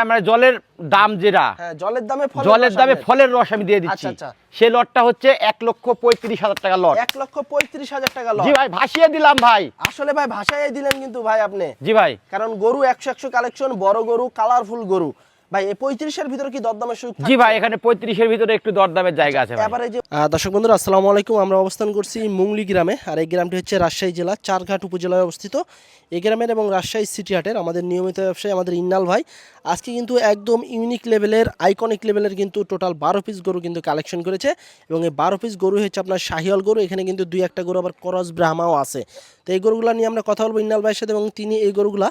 আমরা জলের দাম যেটা জলের দামে ফলের রস আমি দিয়ে দিচ্ছি। সেই লটটা হচ্ছে 1,35,000 টাকা লট। 1,35,000 টাকা লট। জি ভাই, ভাসিয়ে দিলাম ভাই। আসলে ভাই ভাষায় দিলেন কিন্তু ভাই আপনি। জি ভাই, কারণ গরু 100 কালেকশন, বড় গরু, কালারফুল গরু। ভাই এই 35 এর ভিতরে কি দরদামের সুযোগ থাকছে? জি ভাই, এখানে 35 এর ভিতরে একটু দরদামের জায়গা আছে ভাই। এবারে যে দর্শক বন্ধুরা আসসালামু আলাইকুম, আমরা অবস্থান করছি মুংলি গ্রামে। আর এই গ্রামটি হচ্ছে রাজশাহী জেলা চারঘাট উপজেলায় অবস্থিত। এই গ্রামের এবং রাজশাহী সিটি হাটের আমাদের নিয়মিত ব্যবসায়ী আমাদের ইন্নাল ভাই আজকে কিন্তু একদম ইউনিক লেভেলের, আইকনিক লেভেলের কিন্তু টোটাল 12 পিস গরু কিন্তু কালেকশন করেছে। এবং এই 12 পিস গরু হচ্ছে আপনার শাহিওয়াল গরু। এখানে কিন্তু 2-1টা গরু আবার ক্রস ব্রাহ্মাও আছে। তো এই গরুগুলো নিয়ে আমরা কথা বলবো ইন্নাল ভাইয়ের সাথে, এবং তিনি এই গরুগুলা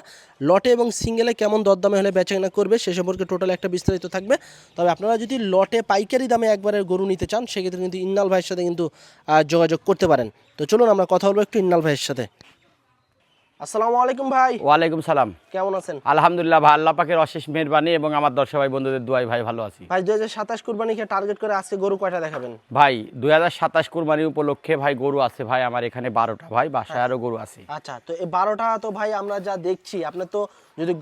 লটে এবং সিঙ্গেলে কেমন দরদামে হলে বেচাকেনা করবে সে সম্পর্কে টোটাল একটা বিস্তারিত থাকবে। তবে আপনারা যদি লটে পাইকারি দামে একবারে গরু নিতে চান সেক্ষেত্রে কিন্তু ইন্নাল ভাইয়ের সাথে কিন্তু যোগাযোগ করতে পারেন। তো চলুন আমরা কথা বলবো একটু ইন্নাল ভাইয়ের সাথে। আসসালামু আলাইকুম ভাই। ওয়ালাইকুম সালাম। কেমন আছেন? আলহামদুলিল্লাহ ভাই, আল্লাহ পাকের অশেষ মেহেরবানি এবং আমার দর্শক ভাই বন্ধুদের দোয়ায় ভাই ভালো আছি। ভাই 2027 কুরবানিকে টার্গেট করে আজকে গরু কয়টা দেখাবেন? ভাই 2027 কুরবানি উপলক্ষে ভাই গরু আছে ভাই আমার এখানে 12টা ভাই, বাসায় আরো গরু আছে। আচ্ছা, তো এই 12টা তো ভাই আমরা যা দেখছি, আপনার তো যদি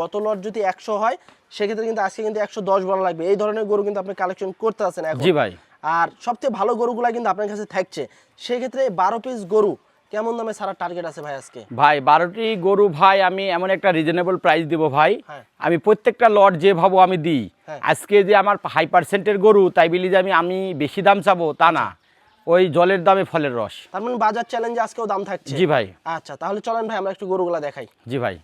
গত লট যদি 100 হয় সেক্ষেত্রে কিন্তু আজকে কিন্তু 110 বলা লাগবে। এই ধরনের গরু কিন্তু আপনি কালেকশন করতে আছেন এখন। জি ভাই। আর সবচেয়ে ভালো গরুগুলা কিন্তু আপনার কাছে থাকছে। সেক্ষেত্রে 12 পিস গরু কেমন দামে সারা টার্গেট আছে ভাই আজকে? ভাই 12টি গরু ভাই আমি এমন একটা রিজনেবল প্রাইস দিব ভাই। আমি প্রত্যেকটা লট যে ভাবো আমি দিই। আজকে যে আমার হাই পার্সেন্টের গরু তাই বলি যে আমি বেশি দাম চাবো তা না, ওই জলের দামে ফলের রস। তার মানে বাজার চ্যালেঞ্জে আজকেও দাম থাকছে। জি ভাই। আচ্ছা, তাহলে চলেন ভাই আমরা একটু গরুগুলা দেখাই। জি ভাই।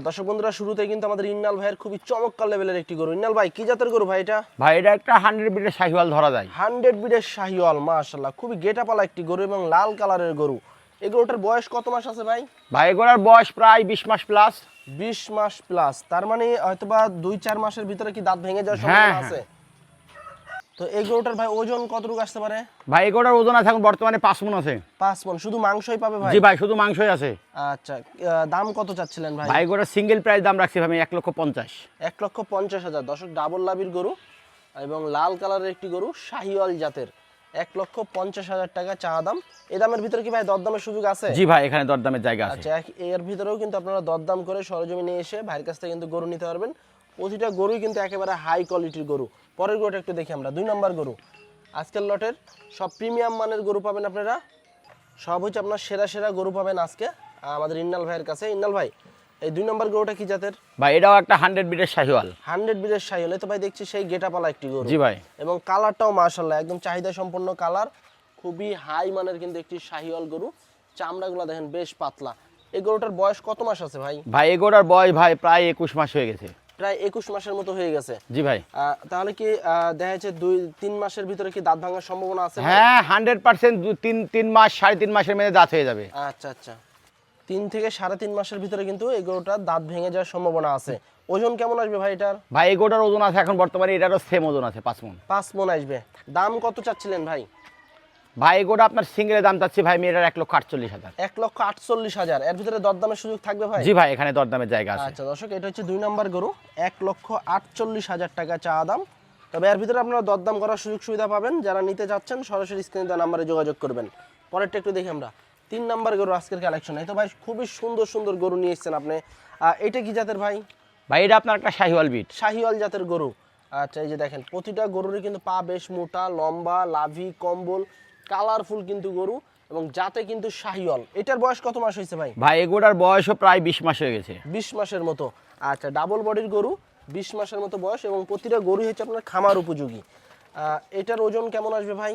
দর্শক বন্ধুরা শুরুতে কিন্তু আমাদের ইন্নাল ভাইয়ের খুবই চমৎকার লেভেলের একটি গরু। ইন্নাল ভাই কি জাতের গরু ভাই এটা? ভাই এটা একটা 100 বিটের শাহিওয়াল ধরা যায়। 100 বিটের শাহিওয়াল, মাশাআল্লাহ খুবই গেটাপালা একটি গরু এবং লাল কালারের গরু। এই গরুটার বয়স কত মাস আছে ভাই? ভাই এগুলোর বয়স প্রায় 20 মাস প্লাস। 20 মাস প্লাস, তার মানে হয়তোবা 2-4 মাসের ভিতরে কি দাঁত ভেঙে যাওয়ার সম্ভাবনা আছে? তো এই গরুটার ভাই ওজন কতটুকু আসতে পারে? ভাই এগুলোর ওজন আছে এখন বর্তমানে 5 মণ আছে। 5 মণ শুধু মাংসই পাবে ভাই? জি ভাই, শুধু মাংসই আছে। আচ্ছা, দাম কত চাচ্ছিলেন ভাই? ভাই এগুলোর সিঙ্গেল প্রাইস দাম রাখছি ভাই 1,50,000। 1,50,000। দর্শক ডাবল লাভির গরু এবং লাল কালারের একটি গরু শাহিওয়াল জাতের, 1,50,000 টাকা চা দাম। এই দামের ভিতরে কি ভাই দরদামের সুযোগ আছে? জি ভাই, এখানে দরদামের জায়গা আছে। আচ্ছা, এর ভিতরেও কিন্তু আপনারা দরদাম করে সরজমিনে এসে ভাইয়ের কাছ থেকে কিন্তু গরু নিতে পারবেন। প্রতিটা গরুই কিন্তু একেবারে হাই কোয়ালিটির গরু। পরের গরুটা একটু দেখি আমরা, 2 নম্বর গরু। আজকের লটের সব প্রিমিয়াম মানের গরু পাবেন আপনারা, সব হচ্ছে আপনার সেরা সেরা গরু পাবেন আজকে আমাদের ইন্নাল ভাইয়ের কাছে। ইন্নাল ভাই এই 2 নম্বর গরুটা কি জাতের? ভাই এটাও একটা 100 বিটের শাহিওয়াল। 100 বিটের শাহিওয়াল, তো ভাই দেখছি সেই গেটাপালা একটি গরু। জি ভাই। এবং কালারটাও মাশাআল্লাহ একদম চাহিদা সম্পন্ন কালার, খুবই হাই মানের কিন্তু একটি শাহিওয়াল গরু। চামড়াগুলো দেখেন বেশ পাতলা। এই গরুটার বয়স কত মাস আছে ভাই? ভাই এগুলোর বয়স ভাই প্রায় 21 মাস হয়ে গেছে। প্রায় 21 মাসের মতো হয়ে গেছে। জি ভাই। তাহলে কি দেখা যাচ্ছে 2-3 মাসের ভিতরে কি দাঁত ভাঙার সম্ভাবনা আছে? হ্যাঁ 100% 3 মাস 3.5 মাসের মধ্যে দাঁত হয়ে যাবে। আচ্ছা আচ্ছা, 3 থেকে 3.5 মাসের ভিতরে কিন্তু এই গরুটার দাঁত ভেঙে যাওয়ার সম্ভাবনা আছে। ওজন কেমন আসবে ভাই এটার? ভাই এগুলোর ওজন আছে এখন বর্তমানে এটারও সেম ওজন আছে 5 মণ। 5 মণ আসবে। দাম কত চাচ্ছিলেন ভাই? ভাই এগুলো আপনার সিঙ্গেলের দাম চাচ্ছি ভাই আমি এটার 1,48,000। 1,48,000। এর ভিতরে দরদামের সুযোগ থাকবে ভাই? জি ভাই, এখানে দরদামের জায়গা আছে। আচ্ছা দর্শক, এটা হচ্ছে 2 নম্বর গরু, 1,48,000 টাকা চা দাম। তবে এর ভিতরে আপনারা দরদাম করার সুযোগ সুবিধা পাবেন। যারা নিতে যাচ্ছেন সরাসরি স্ক্রিনে দেওয়া নাম্বারে যোগাযোগ করবেন। পরেরটা একটু দেখি আমরা, 3 নম্বর গরু আজকের কালেকশন। এই তো ভাই খুবই সুন্দর সুন্দর গরু নিয়ে এসেছেন আপনি। এটা কি জাতের ভাই? ভাই এটা আপনার একটা শাহিওয়াল বিট। শাহিওয়াল জাতের গরু। আচ্ছা, এই যে দেখেন প্রতিটা গরুরই কিন্তু পা বেশ মোটা, লম্বা, লাভি, কম্বল, কালারফুল কিন্তু গরু এবং জাতে কিন্তু শাহিওয়াল। এটার বয়স কত মাস হয়েছে ভাই? ভাই এগুলোর বয়সও প্রায় 20 মাস হয়ে গেছে। 20 মাসের মতো। আচ্ছা, ডাবল বডির গরু, 20 মাসের মতো বয়স এবং প্রতিটা গরু হচ্ছে আপনার খামার উপযোগী। এটার ওজন কেমন আসবে ভাই?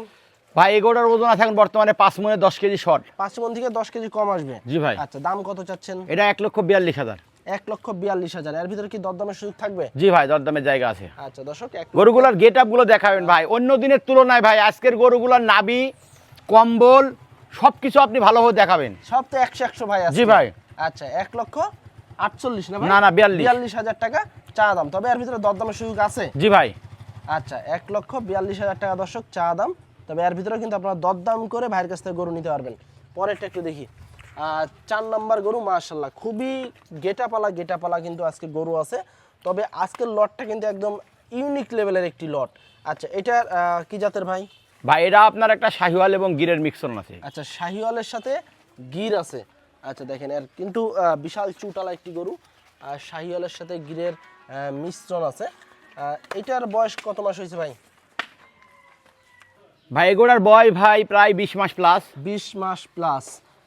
ভাই এগুলোর ওজন আছে এখন বর্তমানে 5 মণে 10 কেজি শর্ট। 5 মণ থেকে 10 কেজি কম আসবে। জি ভাই। আচ্ছা, দাম কত চাচ্ছেন? এটা 1,42,000। 1,42,000। এর ভিতরে কি দরদামের সুযোগ থাকবে? জি ভাই, দরদামের জায়গা আছে। আচ্ছা দর্শক, গরুগুলার গেট আপ গুলো দেখাবেন ভাই, অন্য দিনের তুলনায় ভাই আজকের গরুগুলার নাভি, কম্বল সবকিছু আপনি ভালোভাবে দেখাবেন। সব তো 100 ভাই আছে। জি ভাই। আচ্ছা, 1,48,000 না ভাই? না 42,000 টাকা চা দাম। তবে এর ভিতরে দরদামের সুযোগ আছে? জি ভাই। আচ্ছা, 1,42,000 টাকা দর্শক চা দাম। তবে এর ভিতরে কিন্তু আপনারা দরদাম করে ভাইয়ের কাছ থেকে গরু নিতে পারবেন। পরেরটা একটু দেখি, 4 নম্বর গরু, মাশাআল্লাহ খুবই গেটাপালা কিন্তু আজকে গরু আছে। তবে আজকের লটটা কিন্তু একদম ইউনিক লেভেলের একটি লট। আচ্ছা, এটা কি জাতের ভাই? ভাই এটা আপনার একটা শাহিওয়াল এবং গিরের মিক্সন আছে। আচ্ছা, শাহিওয়ালের সাথে গির আছে। আচ্ছা দেখেন, এর কিন্তু বিশাল চুটালা একটি গরু। আর শাহিওয়ালের সাথে গিরের মিশ্রণ আছে। এটার বয়স কত মাস হয়েছে ভাই? ভাই এগুলোর বয় ভাই প্রায় 20 মাস প্লাস। 20 মাস প্লাস।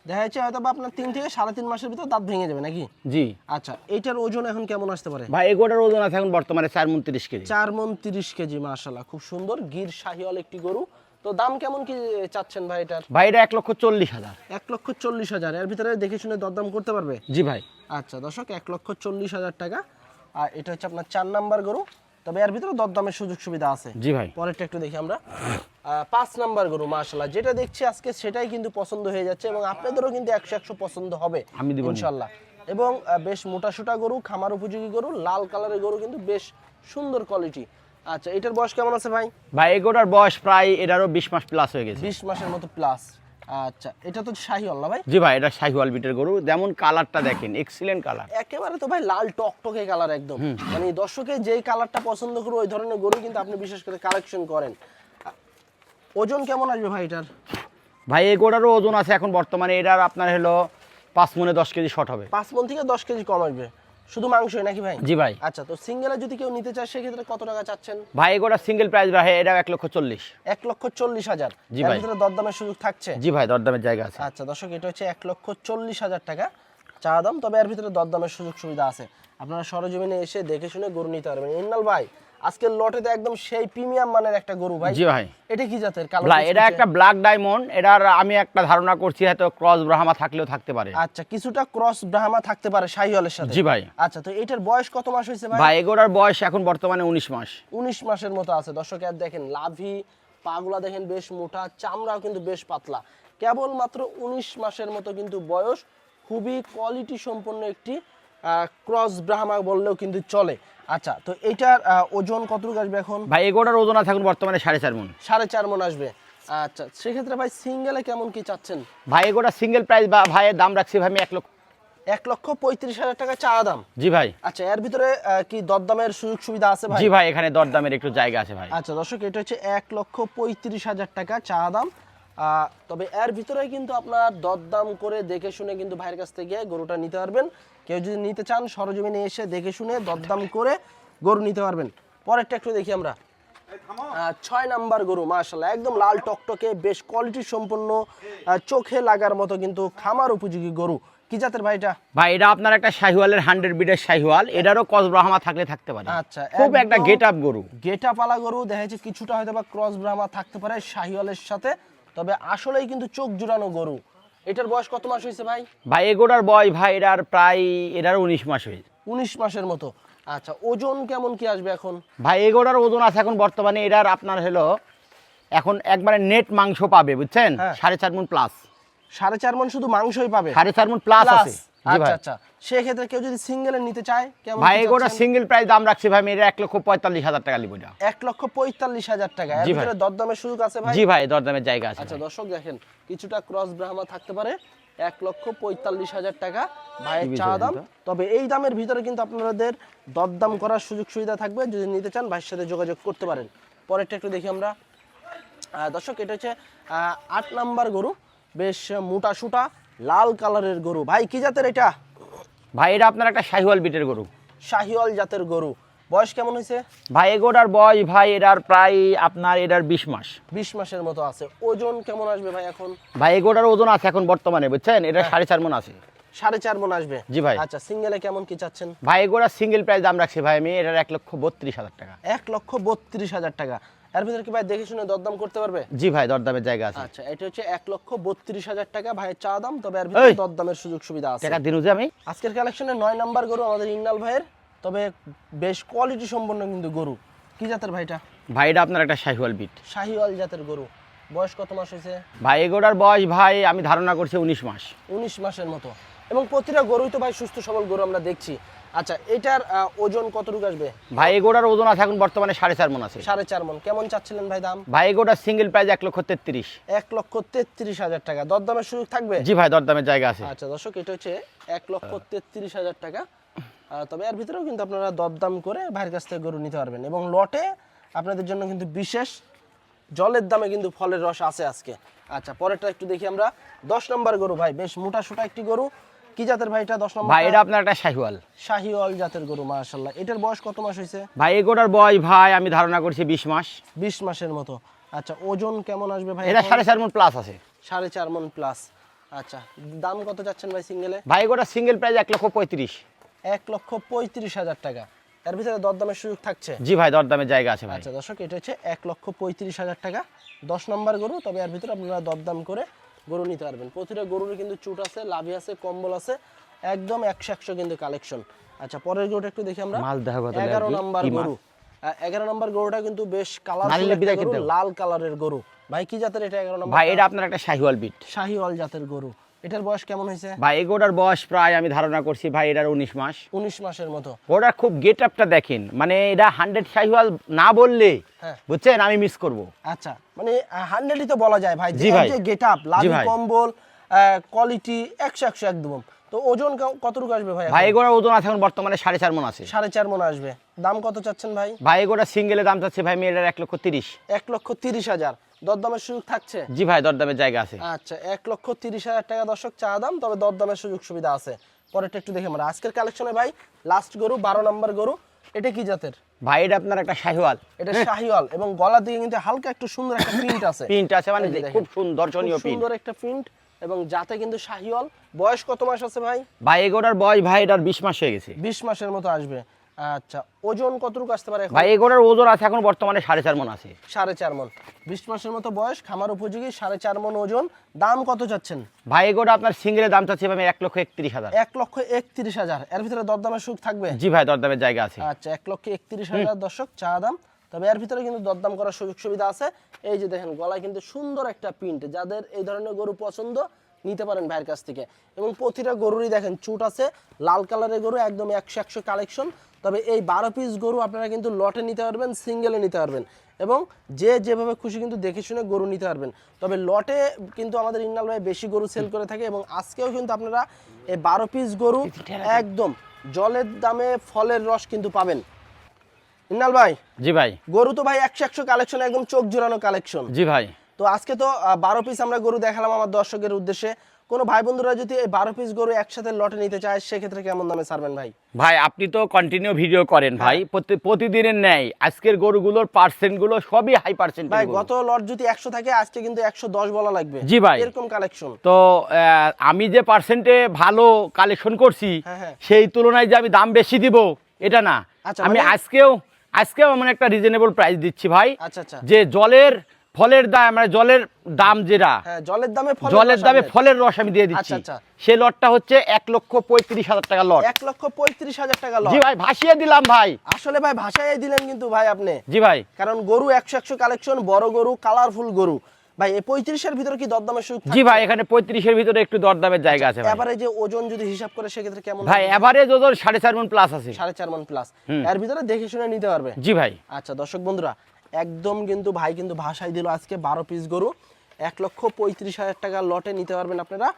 দেখা যাচ্ছে হয়তো বা আপনার 3 থেকে 3.5 মাসের ভিতর দাঁত ভেঙে যাবে নাকি? জি। আচ্ছা, এটার ওজন এখন কেমন আসতে পারে? ভাই এগুলোর ওজন আছে এখন বর্তমানে 4 মণ 30 কেজি। 4 মণ 30 কেজি, মাশাআল্লাহ খুব সুন্দর গির শাহিওয়াল একটি গরু। তো দাম কেমন কি চাচ্ছেন ভাই এটার? ভাই এটা 1,40,000। 1,40,000 এর ভিতরে দেখে শুনে দরদাম করতে পারবে? জি ভাই। আচ্ছা দর্শক, 1,40,000 টাকা। আর এটা হচ্ছে আপনার 4 নাম্বার গরু, তবে এর ভিতরে দরদামের সুযোগ সুবিধা আছে। জি ভাই। পরেরটা একটু দেখি আমরা। 5 নাম্বার গরু, মাশাআল্লাহ যেটা দেখছি আজকে সেটাই কিন্তু পছন্দ হয়ে যাচ্ছে এবং আপনাদেরও কিন্তু 100 পছন্দ হবে আমি দিব ইনশাআল্লাহ। এবং বেশ মোটাসোটা গরু, খামার উপযোগী গরু, লাল কালারের গরু, কিন্তু বেশ সুন্দর কোয়ালিটি। আচ্ছা, এটার বয়স কেমন আছে ভাই? ভাই এগুলোর বয়স প্রায় এটারও 20 মাস প্লাস হয়ে গেছে। 20 মাসের মতো প্লাস। আচ্ছা, এটা তো শাহিওয়াল না ভাই? জি ভাই, এটা শাহিওয়াল বিটের গরু। যেমন কালারটা দেখেন, এক্সিলেন্ট কালার। একেবারে তো ভাই লাল টকটকে কালার একদম। মানে দর্শকে যেই কালারটা পছন্দ করে ওই ধরনের গরু কিন্তু আপনি বিশেষ করে কালেকশন করেন। ওজন কেমন আসবে ভাই এটার? ভাই এই গরুটারও ওজন আছে এখন বর্তমানে, এটার আপনার হলো 5 মণে 10 কেজি শর্ট হবে। 5 মণ থেকে 10 কেজি কম আসবে, শুধু মাংসই নাকি ভাই? জি ভাই। আচ্ছা, তো সিঙ্গেলে যদি কেউ নিতে চায় সেক্ষেত্রে কত টাকা চাচ্ছেন? ভাই এগুলোর সিঙ্গেল প্রাইস ভাই এটা 1,40,000। 1,40,000। জি এর ভাই। ভিতরে দরদামের সুযোগ থাকছে? জি ভাই, দরদামের জায়গা আছে। আচ্ছা দর্শক, এটা হচ্ছে 1,40,000 টাকা চা দাম, তবে এর ভিতরে দরদামের সুযোগ সুবিধা আছে। আপনারা সরজমিনে এসে দেখে শুনে গরু নিতে পারবেন। ইন্নাল ভাই, আজকের লটেতে একদম সেই প্রিমিয়াম মানের একটা গরু ভাই। জি ভাই। এটা কি জাতের? কালো ভাই এটা একটা ব্ল্যাক ডায়মন্ড। এটার আমি একটা ধারণা করছি হয়তো ক্রস ব্রাহ্মা থাকলেও থাকতে পারে। আচ্ছা, কিছুটা ক্রস ব্রাহ্মা থাকতে পারে শাহিওয়ালের সাথে। জি ভাই। আচ্ছা, তো এটার বয়স কত মাস হয়েছে ভাই? ভাই এগুলোর বয়স এখন বর্তমানে 19 মাস। 19 মাসের মতো আছে। দর্শক আর দেখেন লাভি পাগুলা দেখেন বেশ মোটা, চামড়াও কিন্তু বেশ পাতলা। কেবলমাত্র 19 মাসের মতো কিন্তু বয়স। খুবই কোয়ালিটি সম্পন্ন একটি ক্রস ব্রাহ্মা বললেও কিন্তু চলে। আচ্ছা, তো এইটার ওজন কতটুকু আসবে এখন? ভাই এগুলোর ওজন আছে এখন বর্তমানে 4.5 মণ। 4.5 মণ আসবে। আচ্ছা, সেক্ষেত্রে ভাই সিঙ্গেলে কেমন কি চাচ্ছেন? ভাই এগুলো সিঙ্গেল প্রাইস বা ভাইয়ের দাম রাখছি ভাই আমি 1,35,000 টাকা চা দাম। জি ভাই। আচ্ছা, এর ভিতরে কি দরদামের সুযোগ সুবিধা আছে ভাই? জি ভাই, এখানে দরদামের একটু জায়গা আছে ভাই। আচ্ছা দর্শক, এটা হচ্ছে 1,35,000 টাকা চা দাম। তবে এর ভিতরে কিন্তু আপনার দরদাম করে দেখে শুনে কিন্তু ভাইয়ের কাছ থেকে গরুটা নিতে পারবেন। কেউ যদি নিতে চান সরজমিনে এসে দেখে শুনে দরদাম করে গরু নিতে পারবেন। পরেরটা একটু দেখি আমরা। 6 নাম্বার গরু, মাশাআল্লাহ একদম লাল টকটকে, বেশ কোয়ালিটি সম্পন্ন, চোখে লাগার মতো কিন্তু খামার উপযোগী গরু। কি জাতের ভাই এটা? ভাই এটা আপনার একটা শাহিওয়ালের 100 বিটের শাহিওয়াল। এটারও ক্রস ব্রাহ্মা থাকলে থাকতে পারে। আচ্ছা, খুব একটা গেট আপ গরু। গেট আপ আলা গরু। দেখা যাচ্ছে কিছুটা হয়তো বা ক্রস ব্রাহ্মা থাকতে পারে শাহিওয়ালের সাথে, তবে আসলেই কিন্তু চোখ জুড়ানো গরু। এটার বয়স কত মাস হয়েছে ভাই? ভাই এগুলোর বয়স ভাই এটার প্রায় 19 মাস হয়েছে। 19 মাসের মতো। আচ্ছা, ওজন কেমন কি আসবে এখন? ভাই এগুলোর ওজন আছে এখন বর্তমানে এটার আপনার হলো এখন একবারে নেট মাংস পাবে, বুঝছেন? হ্যাঁ। 4.5 মণ প্লাস। 4.5 মণ শুধু মাংসই পাবে? 4.5 মণ প্লাস আছে। জি ভাই। আচ্ছা আচ্ছা, সেক্ষেত্রে কেউ যদি সিঙ্গেলে নিতে চায় কেমন? ভাই এগুলোর সিঙ্গেল প্রাইস দাম রাখছি ভাই আমি এটা 1,45,000 টাকা লিবো এটা। 1,45,000 টাকা। এর জি ভাই। ভিতরে দরদামের সুযোগ আছে ভাই? জি ভাই, দরদামের জায়গা আছে। আচ্ছা দর্শক, দেখেন কিছুটা ক্রস ব্রাহ্মা থাকতে পারে। 1,45,000 টাকা ভাইয়ের চা দাম। তবে এই দামের ভিতরে কিন্তু আপনাদের দরদাম করার সুযোগ সুবিধা থাকবে। যদি নিতে চান ভাইয়ের সাথে যোগাযোগ করতে পারেন। পরেরটা একটু দেখি আমরা। দর্শক, এটা হচ্ছে 8 নাম্বার গরু, বেশ মোটা সুটা লাল কালারের গরু। ভাই কি জাতের এটা? ভাই এটা আপনার একটা শাহিওয়াল বিটের গরু। শাহিওয়াল জাতের গরু। বয়স কেমন হয়েছে? ভাই এগুলোর বয়স ভাই এটার প্রায় আপনার এটার 20 মাস। 20 মাসের মতো আছে। ওজন কেমন আসবে ভাই এখন? ভাই এগুলোর ওজন আছে এখন বর্তমানে, বুঝছেন? এটা 4.5 মণ আছে। 4.5 মণ আসবে। জি ভাই। আচ্ছা, সিঙ্গেলে কেমন কি চাচ্ছেন? ভাই এগুলোর সিঙ্গেল প্রাইস দাম রাখছি ভাই আমি এটার 1,32,000 টাকা। 1,32,000 টাকা। এর ভিতরে কি ভাই দেখে শুনে দরদাম করতে পারবে? জি ভাই, দরদামের জায়গা আছে। আচ্ছা, এটা হচ্ছে 1,32,000 টাকা ভাইয়ের চা দাম, তবে এর ভিতরে দরদামের সুযোগ সুবিধা আছে। টাকা দিন যে আমি আজকের কালেকশনে 9 নাম্বার গরু আমাদের ইন্নাল ভাইয়ের, তবে বেশ কোয়ালিটি সম্পন্ন কিন্তু গরু। কি জাতের ভাইটা? ভাই এটা আপনার একটা শাহিওয়াল বিট। শাহিওয়াল জাতের গরু। বয়স কত মাস হয়েছে? ভাই এগুলোর বয়স ভাই আমি ধারণা করছি 19 মাস। 19 মাসের মতো। এবং প্রতিটা গরুই তো ভাই সুস্থ সবল গরু আমরা দেখছি। আচ্ছা, এটার ওজন কতটুকু আসবে? ভাই এগুলোর ওজন আছে এখন বর্তমানে 4.5 মণ আছে। 4.5 মণ। কেমন চাচ্ছিলেন ভাই দাম? ভাই এগুলোর সিঙ্গেল প্রাইস 1,33,000। 1,33,000 টাকা। দরদামের সুযোগ থাকবে? জি ভাই, দরদামের জায়গা আছে। আচ্ছা দর্শক, এটা হচ্ছে 1,33,000 টাকা। তবে এর ভিতরেও কিন্তু আপনারা দরদাম করে ভাইয়ের কাছ থেকে গরু নিতে পারবেন। এবং লটে আপনাদের জন্য কিন্তু বিশেষ জলের দামে কিন্তু ফলের রস আছে আজকে। আচ্ছা, পরেরটা একটু দেখি আমরা। 10 নম্বর গরু ভাই, বেশ মোটা সোটা একটি গরু, কি জাতের ভাই এটা 10 নম্বর? ভাই এটা আপনার একটা শাহিওয়াল। শাহিওয়াল জাতের গরু, মাশাআল্লাহ। এটার বয়স কত মাস হয়েছে? ভাই এই গরুটার বয়স ভাই আমি ধারণা করছি 20 মাস। 20 মাসের মতো। আচ্ছা, ওজন কেমন আসবে ভাই? এটা 4.5 মণ প্লাস আছে। 4.5 মণ প্লাস। আচ্ছা, দাম কত যাচ্ছেন ভাই সিঙ্গেলে? ভাই এই গরুটা সিঙ্গেল প্রাইস 1,35,000। 1,35,000 টাকা। এর ভিতরে দরদামের সুযোগ থাকছে? জি ভাই, দরদামের জায়গা আছে ভাই। আচ্ছা দর্শক, এটা হচ্ছে 1,35,000 টাকা 10 নম্বর গরু। তবে এর ভিতরে আপনারা দরদাম করে গরু নিতে পারবেন। প্রতিটা গরুর কিন্তু চুট আছে, লাভি আছে, কম্বল আছে, একদম 100 কিন্তু কালেকশন। আচ্ছা, পরের গরুটা একটু দেখি আমরা। মাল দেখা কত 11 নম্বর গরু। 11 নম্বর গরুটা কিন্তু বেশ কালারফুল গরু, লাল কালারের গরু। ভাই কি জাতের এটা 11 নম্বর? ভাই এটা আপনার একটা শাহিওয়াল বিট। শাহিওয়াল জাতের গরু। এটার বয়স কেমন হয়েছে? ভাই এই গরুটার বয়স প্রায় আমি ধারণা করছি ভাই এটার 19 মাস। 19 মাসের মতো। গরুটার খুব গেট আপটা দেখেন, মানে এটা 100 শাহিওয়াল না বললে হ্যাঁ বুঝছেন আমি মিস করব। আচ্ছা, মানে 100ই তো বলা যায় ভাই। জি ভাই, যে গেটআপ, লাভি, কম্বল, কোয়ালিটি 100 একদম। তো ওজন কতটুকু আসবে ভাই? ভাই এই গরুর ওজন আছে এখন বর্তমানে 4.5 মণ আছে। 4.5 মণ আসবে। দাম কত চাচ্ছেন ভাই? ভাই এই গরুটা সিঙ্গেলে দাম চাচ্ছে ভাই মেয়েটার 1,30,000। 1,30,000। দরদামের সুযোগ থাকছে? জি ভাই, দরদামের জায়গা আছে। আচ্ছা, 1,30,000 টাকা দর্শক চা দাম, তবে দরদামের সুযোগ সুবিধা আছে। পরেরটা একটু দেখে আমরা। আজকের কালেকশনে ভাই লাস্ট গরু 12 নম্বর গরু। এটা কি জাতের? ভাই এটা আপনার একটা শাহিওয়াল। এটা শাহিওয়াল, এবং গলা দিয়ে কিন্তু হালকা একটু সুন্দর একটা প্রিন্ট আছে। প্রিন্ট আছে, মানে খুব সুন্দর দর্শনীয় প্রিন্ট। সুন্দর একটা প্রিন্ট, এবং যাতে কিন্তু শাহিওয়াল। বয়স কত মাস আছে ভাই? ভাই এই গরুটার বয়স ভাই এটার 20 মাস হয়ে গেছে। 20 মাসের মতো আসবে। আচ্ছা, ওজন কতটুকু আসতে পারে এখন? ভাই এই গরুটার ওজন আছে এখন বর্তমানে 4.5 মণ আছে। 4.5 মণ। 20 মাসের মতো বয়স, খামার উপযোগী, 4.5 মণ ওজন। দাম কত চাচ্ছেন? ভাই এই গরুটা আপনার সিঙ্গেলে দাম চাচ্ছি আমি 1,31,000। 1,31,000। এর ভিতরে দরদামের সুযোগ থাকবে? জি ভাই, দরদামের জায়গা আছে। আচ্ছা, 1,31,000 দর্শক চা দাম। তবে এর ভিতরে কিন্তু দরদাম করার সুযোগ সুবিধা আছে। এই যে দেখেন, গলায় কিন্তু সুন্দর একটা প্রিন্ট। যাদের এই ধরনের গরু পছন্দ, নিতে পারেন ভাইয়ের কাছ থেকে। এবং প্রতিটা গরুরই দেখেন চুট আছে, লাল কালারের গরু, একদম 100 কালেকশন। তবে এই 12 পিস গরু আপনারা কিন্তু লটে নিতে পারবেন, সিঙ্গেলে নিতে পারবেন, এবং যে যেভাবে খুশি কিন্তু দেখে শুনে গরু নিতে পারবেন। তবে লটে কিন্তু আমাদের ইন্নাল ভাই বেশি গরু সেল করে থাকে, এবং আজকেও কিন্তু আপনারা এই 12 পিস গরু একদম জলের দামে ফলের রস কিন্তু পাবেন। ইন্নাল ভাই। জি ভাই। গরু তো ভাই 100 কালেকশন, একদম চোখ জোড়ানো কালেকশন। জি ভাই। তো আজকে তো 12 পিস আমরা গরু দেখালাম আমার দর্শকের উদ্দেশ্যে। কোন ভাই বন্ধুরা যদি এই 12 পিস গরু একসাথে লটে নিতে চায়, সেক্ষেত্রে কেমন দামে ছাড়বেন ভাই? ভাই আপনি তো কন্টিনিউ ভিডিও করেন ভাই, প্রতিদিনের ন্যায় আজকের গরুগুলোর পার্সেন্টগুলো সবই হাই পার্সেন্ট। ভাই গত লট যদি 100 থাকে, আজকে কিন্তু 110 বলা লাগবে। জি ভাই, এরকম কালেকশন। তো আমি যে পার্সেন্টে ভালো কালেকশন করছি, সেই তুলনায় যে আমি দাম বেশি দিব এটা না। আমি আজকেও মানে একটা রিজনেবল প্রাইস দিচ্ছি ভাই। আচ্ছা আচ্ছা। যে ফলের দাম, মানে জলের দাম যেটা, জলের দামে ফলের রস আমি দিয়ে দিচ্ছি। সেই লটটা হচ্ছে 1,35,000 টাকা লট। 1,35,000 টাকা লট। জি ভাই, ভাসিয়ে দিলাম ভাই। আসলে ভাই ভাষায় দিলেন কিন্তু ভাই আপনি। জি ভাই, কারণ গরু 100 কালেকশন, বড় গরু, কালারফুল গরু। ভাই এই 35 এর ভিতরে কি দরদামের সুযোগ? জি ভাই, এখানে 35 এর ভিতরে একটু দরদামের জায়গা আছে। এভারেজে ওজন যদি হিসাব করে সেক্ষেত্রে কেমন? ভাই এভারেজ ওজন 4.5 মণ প্লাস আছে। 4.5 মণ প্লাস। এর ভিতরে দেখে শুনে নিতে পারবে। জি ভাই। আচ্ছা দর্শক বন্ধুরা, একদম কিন্তু ভাই কিন্তু ভাষায় দিল আজকে 12 পিস গরু 1,35,000 টাকা লটে নিতে পারবেন আপনারা।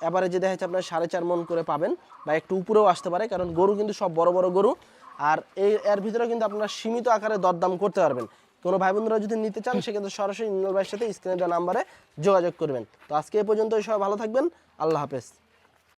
এভারেজে দেখা যাচ্ছে আপনারা 4.5 মণ করে পাবেন, বা একটু উপরেও আসতে পারে, কারণ গরু কিন্তু সব বড় বড় গরু। আর এর ভিতরে কিন্তু আপনারা সীমিত আকারে দরদাম করতে পারবেন। কোনো ভাই বন্ধুরা যদি নিতে চান, সেক্ষেত্রে সরাসরি ইন্নাল ভাইয়ের সাথে স্ক্রিনে দেওয়া নাম্বারে যোগাযোগ করবেন। তো আজকে এই পর্যন্তই, সবাই ভালো থাকবেন। আল্লাহ হাফেজ।